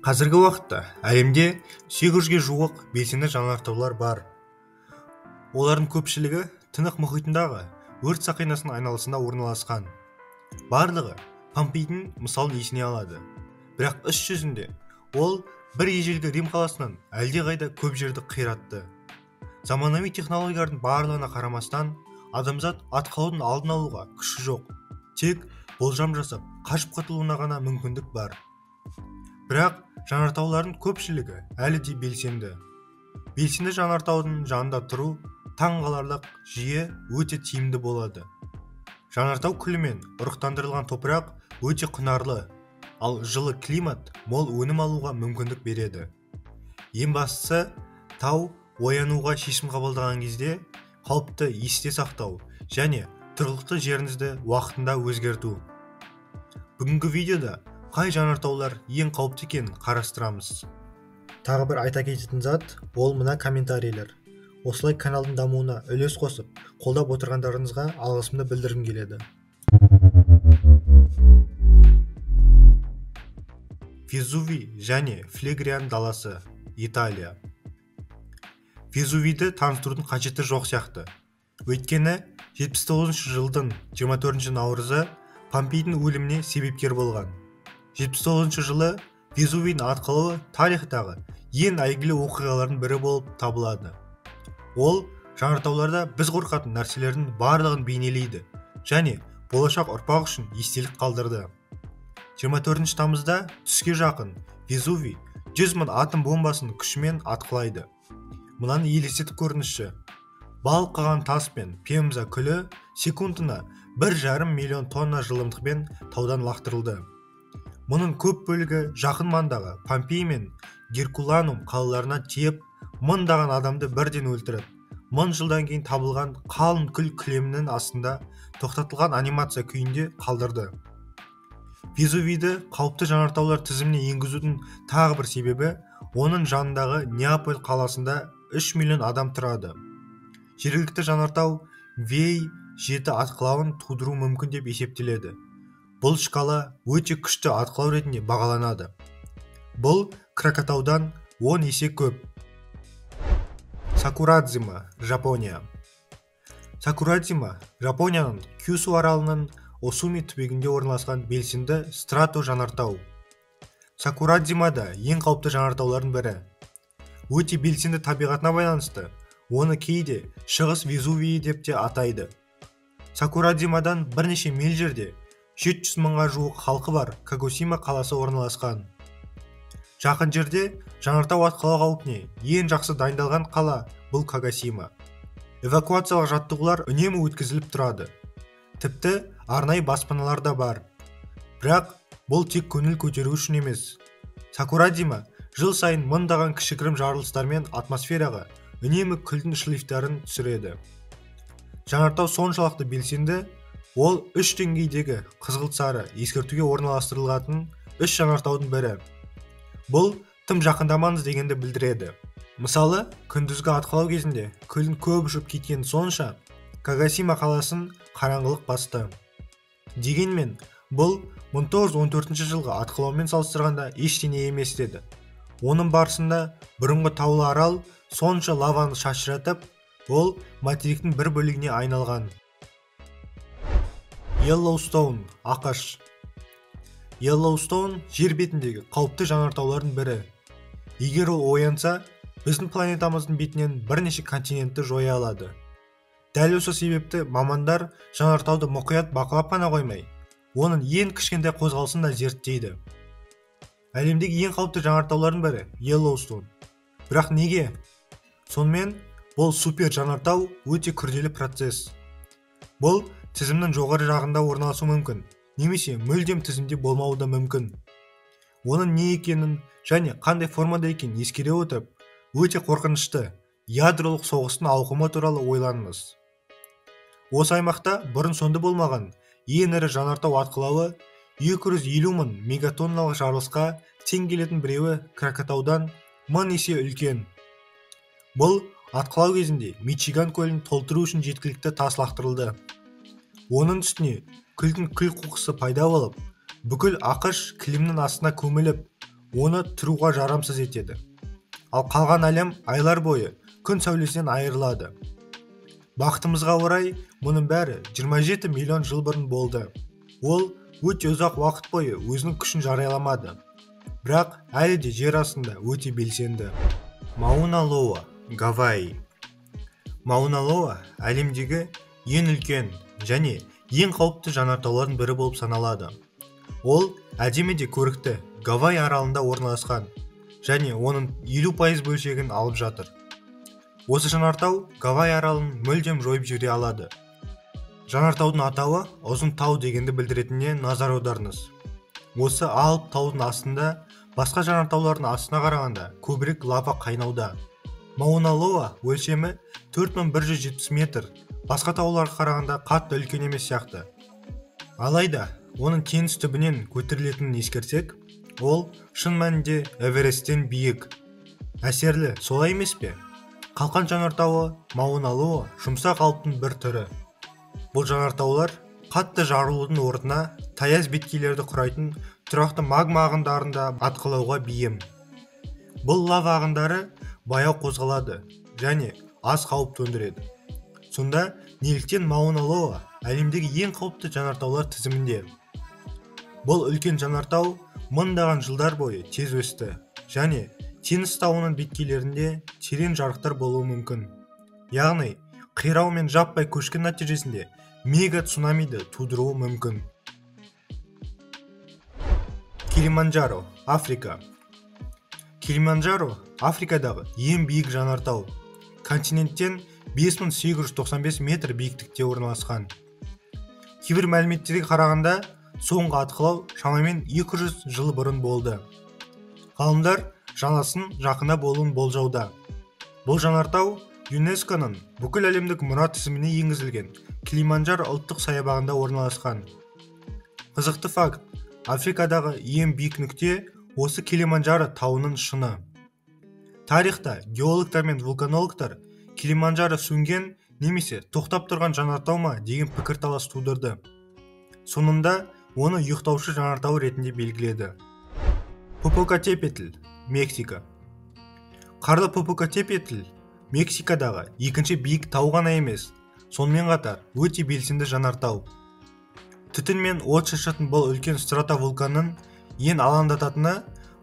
Қазіргі уақытта әлемде 800-ге жуық белсенді жанартаулар бар. Олардың көпшілігі Тынық мұхитындағы өрт сақинасының айналасында орналасқан. Барлығы Помпейдің мысалын есіне алады. Бірақ іс жүзінде ол бір ежелгі Рим қаласынан әлдеқайда көп жерді қиратты. Заманауи технологиялардың барлығына қарамастан, адамзат атқылаудың алдын алуға күші жоқ. Тек болжам жасап, қашып құтылуына ғана мүмкіндік бар. Бірақ жанартаулардың көпшілігі әлі де белсенді. Белсенді жанартаудың жанында тұру таңғаларлық жиі өте тиімді болады. Жанартау күлімен ұрықтандырылған топырақ өте құнарлы, ал жылы климат мол өнім алуға мүмкіндік береді. Ең бастысы, тау оянуға шешім қабылдаған кезде қауіпті есте сақтау және тұрғылықты жеріңізді уақытында өзгерту. Бүгінгі видеода қай жанартаулар ең қауіпті екенін қарастырамыз. Тағы бір айта кететін зат, ол мына комментарийлер. Осылай каналдың дамуына үлес қосып, қолдап отырғандарыңызға алғысымды білдіргім келеді. Везувий және Флегриан даласы, Италия. Везувийді таныстырудың қажеті жоқ сияқты. Өйткені 79 жылдың 24 наурызы Помпейдің өліміне себепкер болған. 79 жылы Везувийдің атқылауы тарихтағы ең әйгілі оқиғалардың бірі болып табылады. Ол жанартауларда біз қорқатын нәрселердің барлығын бейнелейді және болашақ ұрпақ үшін естелік қалдырды. 24 тамызда түске жақын Везувий 100 000 атом бомбасының күшімен атқылайды. Мұнаны елестетіп көріңізші. Балқыған тас пен пемза күлі секундына 1,5 миллион тонна жылымдықпен таудан лақтырылды. Мұның көп бөлігі жақын маңдағы Помпей мен Геркуланум қалаларына тиіп, мыңдаған адамды бірден өлтіріп, 1000 жылдан кейін табылған қалың күл кілемінің астында тоқтатылған анимация күйінде қалдырды. Везувийді қауіпті жанартаулар тізіміне енгізудің тағы бір себебі, оның жанындағы Неаполь қаласында 3 миллион адам тұрады. Жергілікті жанартау Вей 7 атқылауын тудыру мүмкін деп есептеледі. Бұл шкала өте күшті атқылау ретінде бағаланады. Бұл Кракатаудан 10 есе көп. Сакурадзима, Жапония. Сакурадзима, Жапонияның Кюсу аралының Осуми түбегінде орналасқан белсенді страто жанартау. Сакурадзимада ең қауіпті жанартаулардың бірі. Өте белсенді табиғатына байланысты, оны кейде шығыс Везувий деп те атайды. Сакурадзимадан бірнеше миль жерде 700 000-ға жуық халқы бар Кагосима қаласы орналасқан. Жақын жерде жанартау атқылау қаупіне ең жақсы дайындалған қала бұл Кагосима. Эвакуациялық жаттығулар үнемі өткізіліп тұрады. Тіпті арнайы баспаналар да бар. Бірақ бұл тек көңіл көтеру үшін емес. Сакурадзима жыл сайын мыңдаған кішігірім жарылыстармен атмосфераға үнемі күлдің шлейфтарын түсіреді. Жанартау соншалықты белсенді, ол 3 деңгейдегі қызғылт-сары ескертуге орналастырылатын 3 жанартаудың бірі. Бұл тым жақындамаңыз дегенді білдіреді. Мысалы, күндізгі атқылау кезінде күлдің көп ұшып кеткен сонша Кагосима қаласын қараңғылық басты. Дегенмен, бұл 1914 жылғы атқылаумен салыстырғанда ештеңе емес деді. Оның барысында бұрынғы таулы арал сонша лаваны шашыратып, ол материктің бір бөлігіне айналған. Йеллоустоун, ақш. Йеллоустоун жер бетіндегі қауіпті жанартаулардың бірі. Егер ол оянса, біздің планетамыздың бетінен бірнеше континентті жоя алады. Дәл осы себепті мамандар жанартауды мұқият бақылап қана қоймай, оның ең кішкентай қозғалысын да зерттейді. Әлемдегі ең қауіпті жанартаулардың бірі Йеллоустоун. Бірақ неге? Сонымен, бұл супер жанартау өте күрделі процесс. Бұл тізімнің жоғары жағында орналасу мүмкін, немесе мүлдем тізімде болмауы да мүмкін. Оның не екенін және қандай формада екенін ескере отырып, өте қорқынышты ядролық соғыстың ауқымы туралы ойланыңыз. Осы аймақта бұрын сонды болмаған ең ірі жанартау атқылауы 250 000 мегатонналық жарылысқа тең келетін біреуі Кракатаудан 1000 есе үлкен. Бұл атқылау кезінде Мичиган көлін толтыру үшін жеткілікті тас лақтырылды. Оның үстіне күлдің күл қоқысы пайда болып, бүкіл ақш кілемнің астына көміліп, оны тұруға жарамсыз етеді. Ал қалған әлем айлар бойы күн сәулесінен айырылады. Бақытымызға орай, мұның бәрі 27 миллион жыл бұрын болды. Ол өте ұзақ уақыт бойы өзінің күшін жарияламады. Бірақ әлі де жер астында өте белсенді. Мауна Лоа, Гавайи. Мауна Лоа әлемдегі ең үлкен және ең қауіпті жанартаулардың бірі болып саналады. Ол әдемі де көрікті Гавайи аралында орналасқан және оның 50% бөлшегін алып жатыр. Осы жанартау Гавайи аралын мүлдем жойып жібере алады. Жанартаудың атауы ұзын тау дегенді білдіретініне назар аударыңыз. Осы алып таудың астында басқа жанартаулардың астына қарағанда көбірек лава қайнауда. Мауна Лоа өлшемі 4170 метр, басқа тауларға қарағанда қатты үлкен емес сияқты. Алайда, оның теңіз түбінен көтерілетінін ескерсек, ол шын мәнінде Эвересттен биік. Әсерлі, солай емес пе? Қалқан жанартауы Мауна Лоа жұмсақ алыптың бір түрі. Бұл жанартаулар қатты жарылудың орнына таяз беткейлерді құрайтын тұрақты магма ағындарында атқылауға бейім. Бұл лава ағындары баяу қозғалады және аз қауіп төндіреді. Сонда неліктен Мауна Лоа әлемдегі ең қауіпті жанартаулар тізімінде? Бұл үлкен жанартау мыңдаған жылдар бойы тез өсті және теңіз тауының беткейлерінде терең жарықтар болуы мүмкін. Яғни, қирау мен жаппай көшкін нәтижесінде мега цунамиді тудыруы мүмкін. Килиманджаро, Африка. Килиманджаро Африкадағы ең биік жанартау. Континенттен 5895 метр биіктікте орналасқан. Кейбір мәліметтерге қарағанда, соңғы атқылау шамамен 200 жыл бұрын болды. Ғалымдар жанасын жақында болуын болжауда. Бұл жанартау ЮНЕСКО-ның бүкіл әлемдік мұра тізіміне енгізілген Килиманджаро ұлттық саябағында орналасқан. Қызықты факт, Африкадағы ең биік нүкте осы Килиманджаро тауының шыңы. Тарихта геологтар мен вулканологтар Килиманджаро сөнген немесе тоқтап тұрған жанартау ма деген пікірталас тудырды. Сонында оны ұйықтаушы жанартау ретінде белгіледі. Попокатепетль, Мексика. Қарлы Попокатепетль Мексикадағы екінші биік тау ғана емес, сонымен қатар өте белсенді жанартау. Түтін мен от шашатын бұл үлкен стратовулканның ең алаңдататыны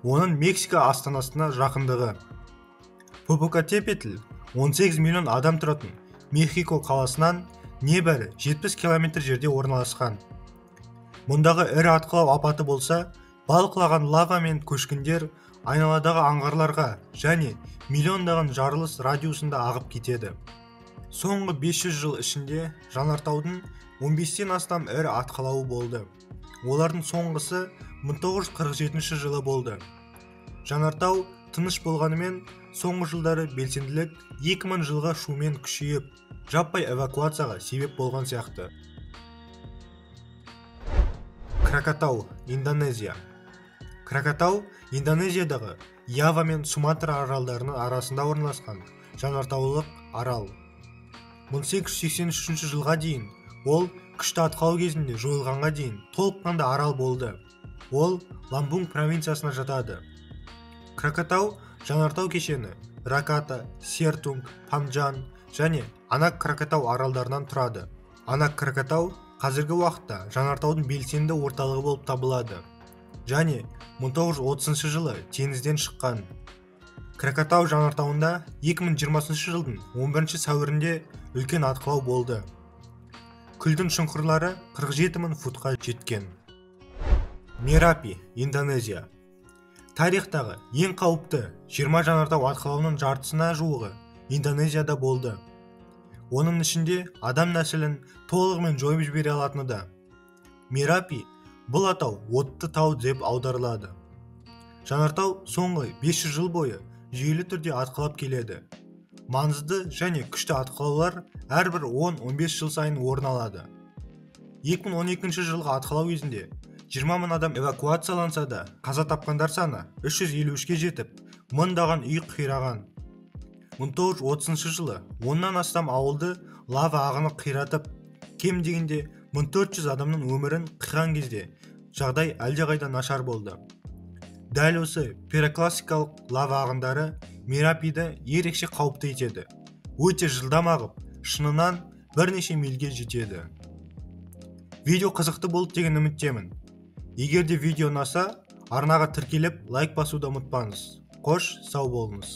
оның Мексика астанасына жақындығы. Попокатепетль 18 миллион адам тұратын Мехико қаласынан небәрі 70 километр жерде орналасқан. Мұндағы ірі атқылау апаты болса, балқылаған лава мен көшкіндер айналадағы аңғарларға және миллиондаған жарылыс радиусында ағып кетеді. Соңғы 500 жыл ішінде жанартаудың 15-тен астам ірі атқылауы болды. Олардың соңғысы 1947 жылы болды. Жанартау тыныш болғанымен, соңғы жылдары белсенділік 2000 жылға шумен күшейіп, жаппай эвакуацияға себеп болған сияқты. Кракатау, Индонезия. Кракатау Индонезиядағы Ява мен Суматра аралдарының арасында орналасқан жанартаулық арал. 1883 жылға дейін ол күшті атқылау кезінде жойылғанға дейін толыққанды арал болды. Ол Ламбунг провинциясына жатады. Кракатау жанартау кешені Раката, Сертунг, Панджан және Анак Кракатау аралдарынан тұрады. Анак Кракатау қазіргі уақытта жанартаудың белсенді орталығы болып табылады және 1930 жылы теңізден шыққан. Кракатау жанартауында 2020 жылдың 11 сәуірінде үлкен атқылау болды. Күлдің шұңқырлары 47 000 футқа жеткен. Мерапи, Индонезия. Тарихтағы ең қауіпті 20 жанартау атқылауының жартысына жуығы Индонезияда болды. Оның ішінде адам нәсілін толығымен жойып жібере алатыны да. Мерапи бұл атау отты тау деп аударылады. Жанартау соңғы 500 жыл бойы жүйелі түрде атқылап келеді. Маңызды және күшті атқылаулар әрбір 10-15 жыл сайын орын алады. 2012 жылғы атқылау кезінде 20 000 адам эвакуацияланса да, қаза тапқандар саны 353-ке жетіп, мыңдаған үй қираған. 1930 жылы 10-нан астам ауылды лава ағыны қиратып, кем дегенде 1400 адамның өмірін қиған кезде жағдай әлдеқайда нашар болды. дәл осы пирокластикалық лава ағындары Мерапиді ерекше қауіпті етеді. Өте жылдам ағып, шынынан бірнеше мильге жетеді. Видео қызықты болды деген үміттемін. Егер де видео ұнаса, арнаға тіркеліп лайк басуды ұмытпаңыз. Қош, сау болыңыз.